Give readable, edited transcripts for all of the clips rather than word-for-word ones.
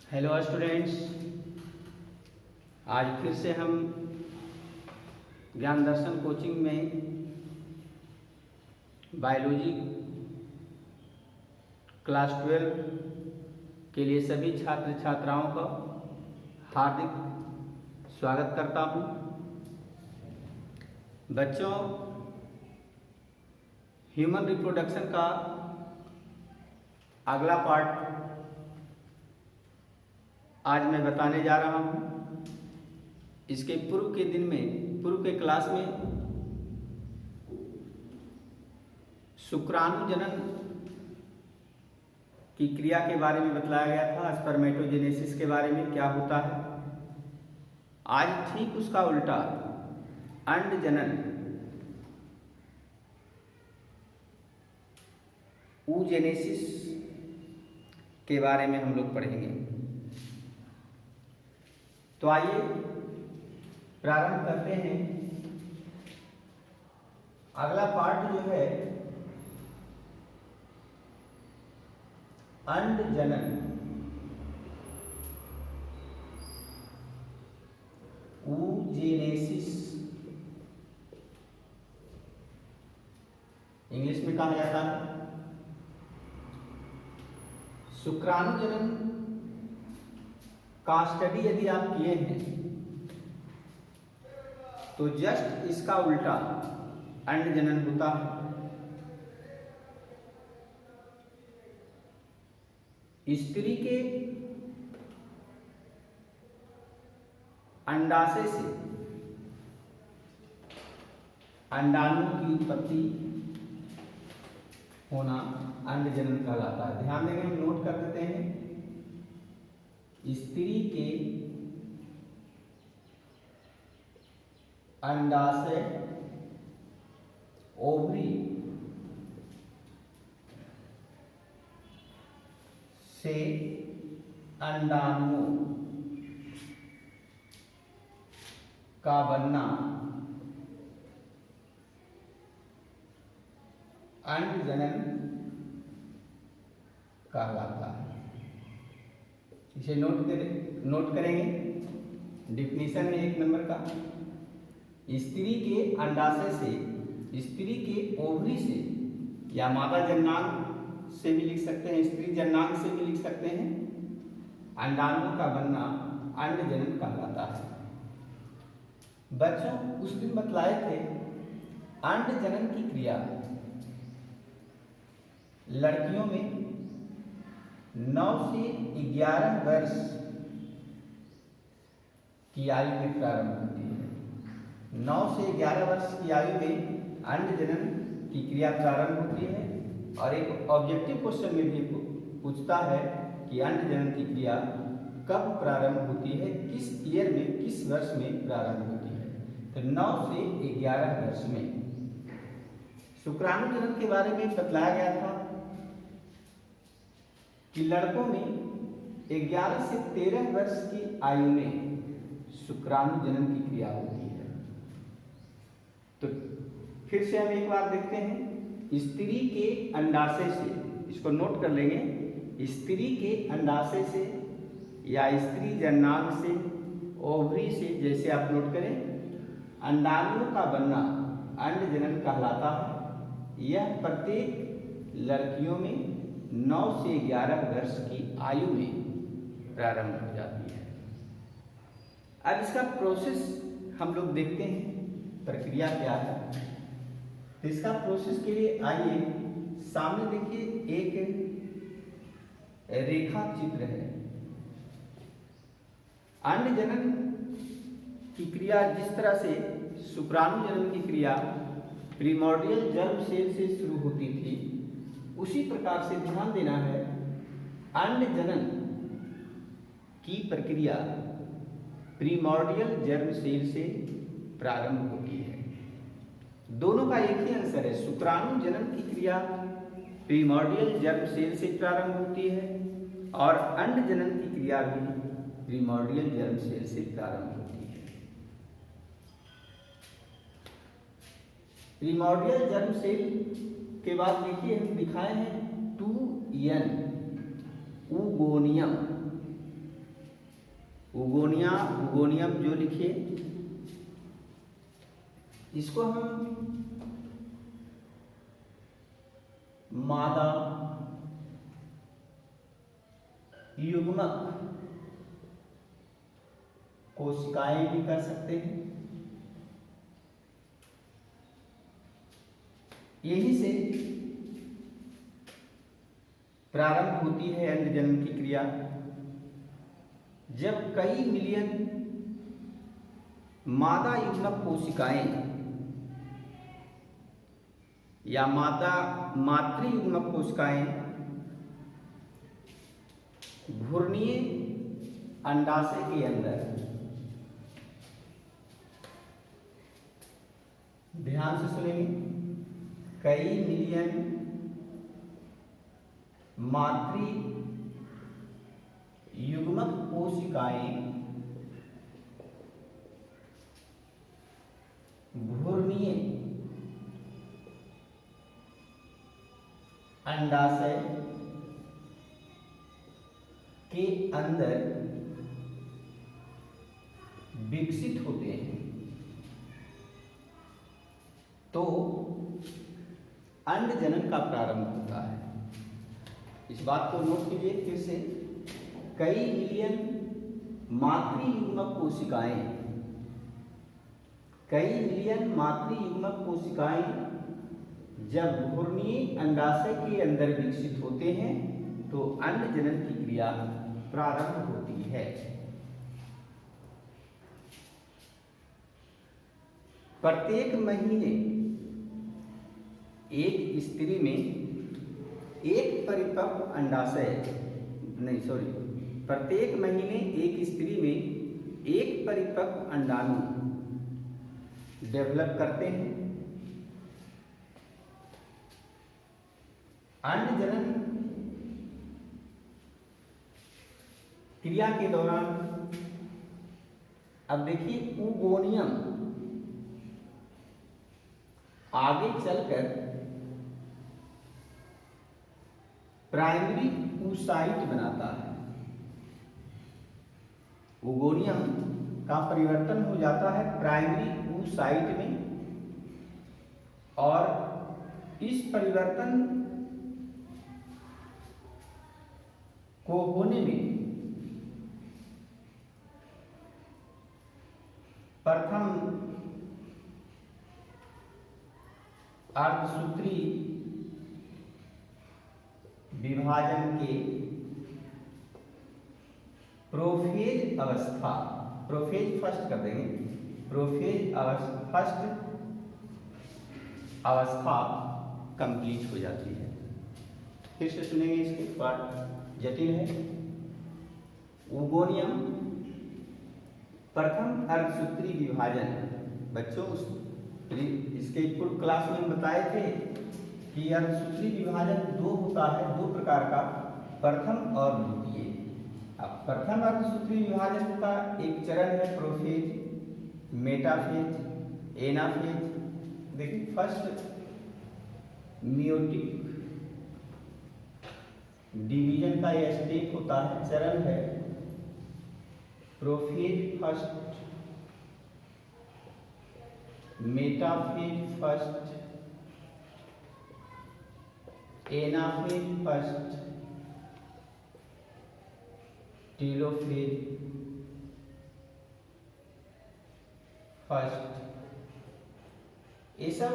Hello students, आज फिर से हम ज्ञान दर्शन कोचिंग में बायोलॉजी क्लास 12 के लिए सभी छात्र छात्राओं का हार्दिक स्वागत करता हूं। बच्चों, ह्यूमन रिप्रोडक्शन का अगला पार्ट आज मैं बताने जा रहा हूं। इसके पूर्व के क्लास में शुक्राणु जनन की क्रिया के बारे में बतलाया गया था, स्पर्मेटोजेनेसिस के बारे में क्या होता है। आज ठीक उसका उल्टा अंड जनन oogenesis के बारे में हम लोग पढ़ेंगे। तो आइए प्रारंभ करते हैं। अगला पार्ट जो है अंड जनन oogenesis इंग्लिश में कहा जाता है। शुक्राणु जनन का स्टडी यदि आप किए हैं तो जस्ट इसका उल्टा अंड जनन होता है। स्त्री के अंडाशय से अंडाणु की उत्पत्ति होना अंड जनन कहलाता है। ध्यान देंगे, हम नोट कर देते हैं। स्त्री के अंडाशय ओवरी से अंडाणु का बनना अंड जनन कहलाता है। इसे नोट करेंगे। डिफिनीशन में 1 नंबर का, स्त्री के अंडाशय से, स्त्री के ओवरी से या मादा जन्नांग से भी लिख सकते हैं, स्त्री जन्नांग से भी लिख सकते हैं, अंडाणु का बनना अंड जनन कहलाता है। बच्चों, उस दिन बतलाए थे अंड जनन की क्रिया लड़कियों में 9 से 11 वर्ष की आयु में प्रारंभ होती है। 9 से 11 वर्ष की आयु में अंड जनन की क्रिया प्रारंभ होती है। और एक ऑब्जेक्टिव क्वेश्चन में भी पूछता है कि अंड जनन की क्रिया कब प्रारंभ होती है, किस ईयर में, किस वर्ष में प्रारंभ होती है। तो 9 से 11 वर्ष में। शुक्राणु जनन के बारे में बतलाया गया था कि लड़कों में 11 से 13 वर्ष की आयु में शुक्राणु जनन की क्रिया होती है। तो फिर से हम एक बार देखते हैं। स्त्री के अंडाशय से, इसको नोट कर लेंगे, स्त्री के अंडाशय से या स्त्री जन्नांग से, ओवरी से, जैसे आप नोट करें, अंडाणु का बनना अंड जनन कहलाता है। यह प्रत्येक लड़कियों में 9 से 11 वर्ष की आयु में प्रारंभ हो जाती है। अब इसका प्रोसेस हम लोग देखते हैं, प्रक्रिया क्या है। तो इसका प्रोसेस के लिए आइए सामने देखिए, एक रेखा चित्र है। अंड जनन की क्रिया जिस तरह से शुक्राणु जनन की क्रिया प्रिमोर्डियल जर्म सेल से शुरू होती थी, उसी प्रकार से ध्यान देना है अंड जनन की प्रक्रिया प्रिमोर्डियल जर्म सेल से प्रारंभ होती है। दोनों का एक ही आंसर है। शुक्राणु जनन की क्रिया प्रिमोर्डियल जर्म सेल से प्रारंभ होती है और अंड जनन की क्रिया भी प्रिमोर्डियल जर्म सेल से प्रारंभ होती है। प्रिमोर्डियल जर्म सेल के बाद देखिए हम दिखाए हैं 2n ऊगोनियम। उगोनिया, उगोनियम जो लिखिए, इसको हम मादा युग्मक कोशिकाएं भी कर सकते हैं। यही से प्रारंभ होती है अंड जनन की क्रिया, जब कई मिलियन मादा युग्मक कोशिकाएं या मातृ युग्मक कोशिकाएं घूर्णीय अंडाशय के अंदर, ध्यान से सुनेंगे, कई मिलियन मातृ युग्मक कोशिकाएं घूर्णीय अंडाशय के अंदर विकसित होते हैं। तो अंड जनन का प्रारंभ होता है। इस बात को नोट कीजिए फिर से, कई मिलियन मातृ युग्मक कोशिकाएं, कई मिलियन मातृ युग्मक कोशिकाएं जब घूर्णीय अंडाशय के अंदर विकसित होते हैं तो अंड जनन की क्रिया प्रारंभ होती है। प्रत्येक महीने एक स्त्री में एक परिपक्व अंडाशय, नहीं सॉरी, प्रत्येक महीने एक स्त्री में एक परिपक्व अंडाणु डेवलप करते हैं। अंड जनन क्रिया के दौरान अब देखिए उगोनियम आगे चलकर प्राइमरी oocyte बनाता है। उगोनियम का परिवर्तन हो जाता है प्राइमरी oocyte में, और इस परिवर्तन को होने में प्रथम अर्धसूत्री विभाजन के प्रोफेज अवस्था, प्रोफेज फर्स्ट कर देंगे, प्रोफेज फर्स्ट अवस्था कंप्लीट हो जाती है। फिर से सुनेंगे, इसके पार्ट जटिल है। उगोनियम प्रथम अर्धसूत्री विभाजन, बच्चों इसके पूर्व क्लास में हम बताए थे कि अर्धसूत्री विभाजन दो होता है, दो प्रकार का, प्रथम और द्वितीय। अब प्रथम अर्धसूत्री विभाजन का एक चरण है प्रोफेज, मेटाफेज, एनाफेज। देखिए फर्स्ट मियोटिक डिवीजन का यह स्टेप होता है, चरण है prophase first, metaphase first, anaphase first, telophase first. ये सब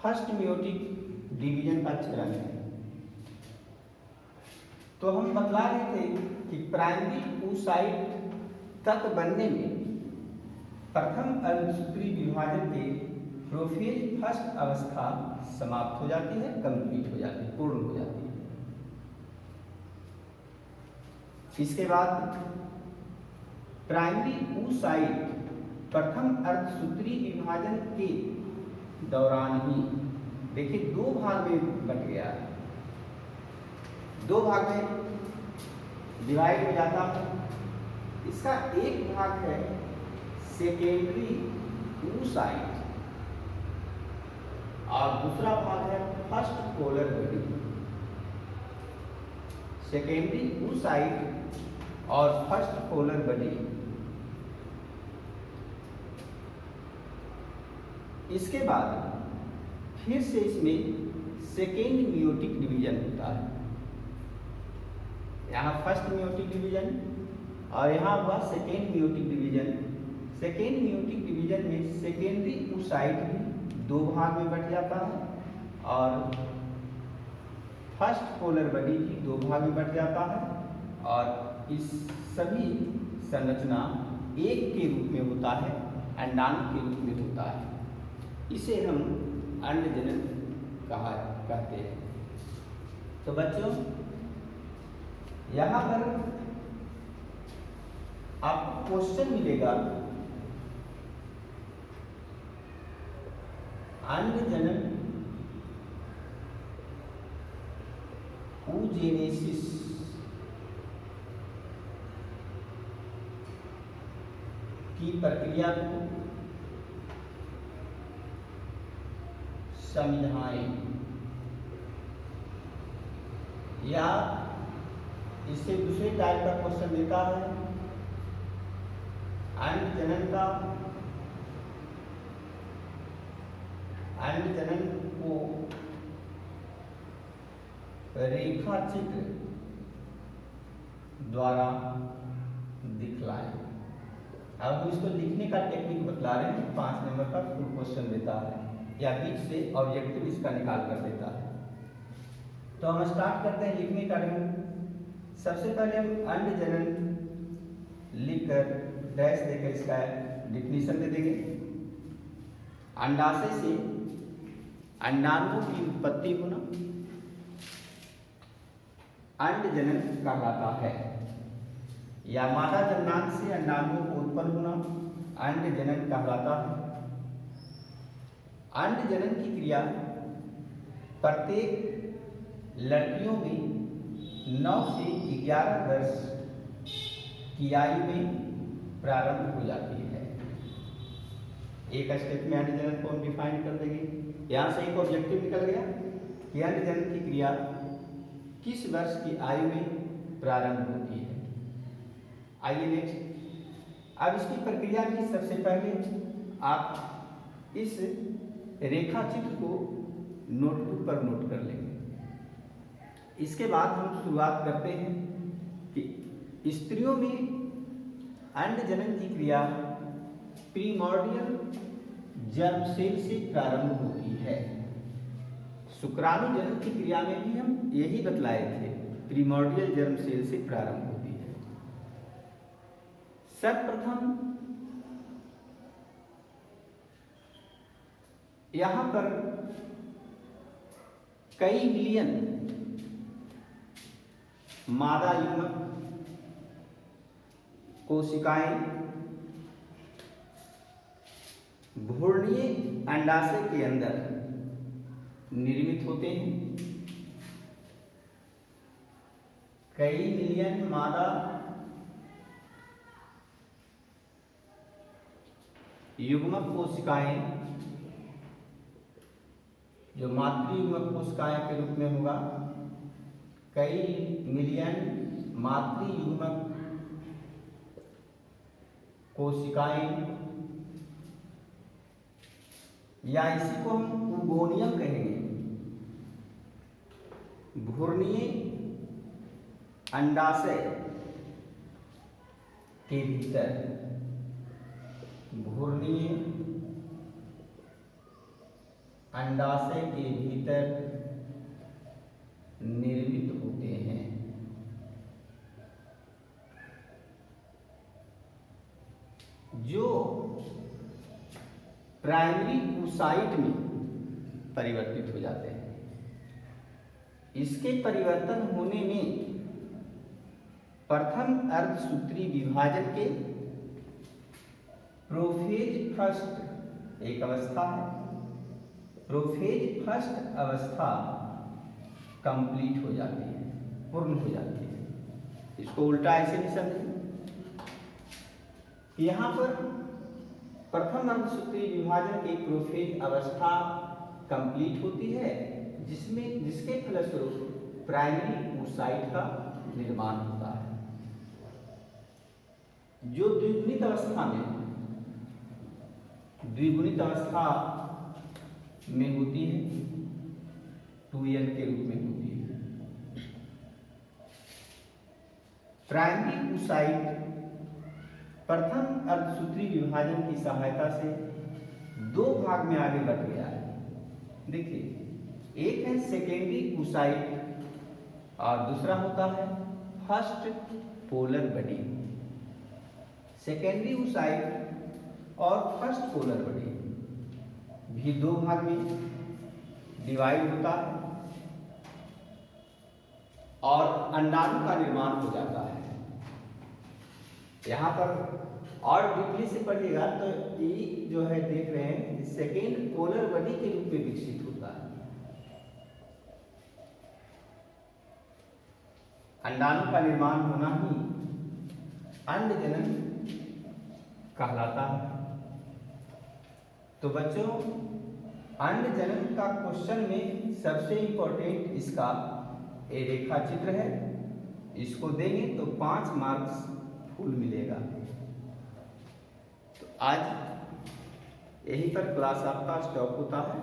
फर्स्ट मियोटिक डिवीजन का चरण है। तो हम बतला रहे थे कि प्राइमरी oocyte तक बनने में प्रथम अर्धसूत्री विभाजन के प्रोफेज फर्स्ट अवस्था समाप्त हो जाती है, कंप्लीट हो जाती है, पूर्ण हो जाती है। इसके बाद प्राइमरी oocyte प्रथम अर्धसूत्री विभाजन के दौरान ही, देखिए दो भाग में बट गया है, दो भाग में डिवाइड हो जाता है। इसका एक भाग है सेकेंडरी oocyte और दूसरा भाग है first polar body. Secondary oocyte और फर्स्ट पोलर बॉडी। इसके बाद फिर से इसमें सेकेंड मियोटिक डिवीजन होता है। यहाँ फर्स्ट मियोटिक डिवीजन और यहाँ हुआ second meiotic division. Second meiotic division में सेकेंडरी oocyte भी दो भाग में बट जाता है और फर्स्ट पोलर बॉडी भी दो भाग में बट जाता है और इस सभी संरचना एक के रूप में होता है, अंडाणु के रूप में होता है। इसे हम अंडजनन कहते हैं। तो बच्चों यहाँ पर आपको क्वेश्चन मिलेगा अंडजनन oogenesis की प्रक्रिया को समझाएं, या इससे दूसरे टाइप का क्वेश्चन देता है अंडजनन को रेखा चित्र द्वारा दिखलाएं। अब हम इसको लिखने का टेक्निक बतला रहे हैं। 5 नंबर का फुल क्वेश्चन देता है या बीच से ऑब्जेक्टिव इसका निकाल कर देता है। तो हम स्टार्ट करते हैं लिखने का ढंग। सबसे पहले हम अंडजनन लिखकर डैश देकर इसका डिफिनीशन दे देंगे। अंडाशय से अंडाणुओं की उत्पत्ति होना अंडजनन कहलाता है, या मादा जननांग से अंडाणुओं को उत्पन्न होना अंडजनन कहलाता है। अंडजनन की क्रिया प्रत्येक लड़कियों में 9 से 11 वर्ष की आयु में प्रारंभ हो जाती है। एक स्टेप में अंडजनन को हम डिफाइन कर देंगे। यहाँ से एक ऑब्जेक्टिव निकल गया कि अंडजनन की क्रिया किस वर्ष की आयु में प्रारंभ होती है। आइए नेक्स्ट। अब इसकी प्रक्रिया में सबसे पहले आप इस रेखा चित्र को नोटबुक पर नोट कर लेंगे। इसके बाद हम शुरुआत करते हैं कि स्त्रियों में अंडजनन की क्रिया प्रीमोर्डियल जर्म सेल से प्रारंभ होती है। शुक्राणु जनन की क्रिया में भी हम यही बतलाए थे, प्रीमोर्डियल जर्म सेल से प्रारंभ होती है। सर्वप्रथम यहां पर कई मिलियन मादा युग्मक कोशिकाएं भ्रूणीय अंडाशय के अंदर निर्मित होते हैं। कई मिलियन मादा युग्मक कोशिकाएं, जो मातृ युग्मक कोशिकाएं के रूप में होगा, कई मिलियन मातृ युग्मक कोशिकाएं, या इसी को हम उगोनियम कहेंगे, भ्रूणीय अंडाशय के भीतर, भ्रूणीय अंडाशय के भीतर निर्मित होते हैं। जो प्राइमरी oocyte में परिवर्तित हो जाते हैं। इसके परिवर्तन होने में प्रथम अर्धसूत्री विभाजन के प्रोफेज फर्स्ट एक अवस्था है। प्रोफेज फर्स्ट अवस्था कंप्लीट हो जाती है, पूर्ण हो जाती है। इसको उल्टा ऐसे नहीं समझें। यहाँ पर प्रथम अर्धसूत्री विभाजन की प्रोफेज अवस्था कंप्लीट होती है, जिसके फलस्वरूप प्राइमरी oocyte का निर्माण होता है। जो द्विगुणित अवस्था में होती है 2n के रूप में होती है। प्राइमरी oocyte प्रथम अर्धसूत्री विभाजन की सहायता से दो भाग में आगे बढ़ गया है। देखिए, एक है सेकेंडरी oocyte और दूसरा होता है first polar body. Secondary oocyte और फर्स्ट पोलर बॉडी भी दो भाग में डिवाइड होता है और अंडाणु का निर्माण हो जाता है। यहाँ पर और डीपली से पढ़िएगा तो ये जो है देख रहे हैं सेकेंड पोलर बॉडी के रूप में विकसित होता है। अंडाणु का निर्माण होना ही अंडजनन कहलाता है। तो बच्चों, अंडजनन का क्वेश्चन में सबसे इंपॉर्टेंट इसका एक रेखा चित्र है। इसको देंगे तो 5 मार्क्स फुल मिलेगा। तो आज यहीं पर क्लास आपका स्टॉप होता है।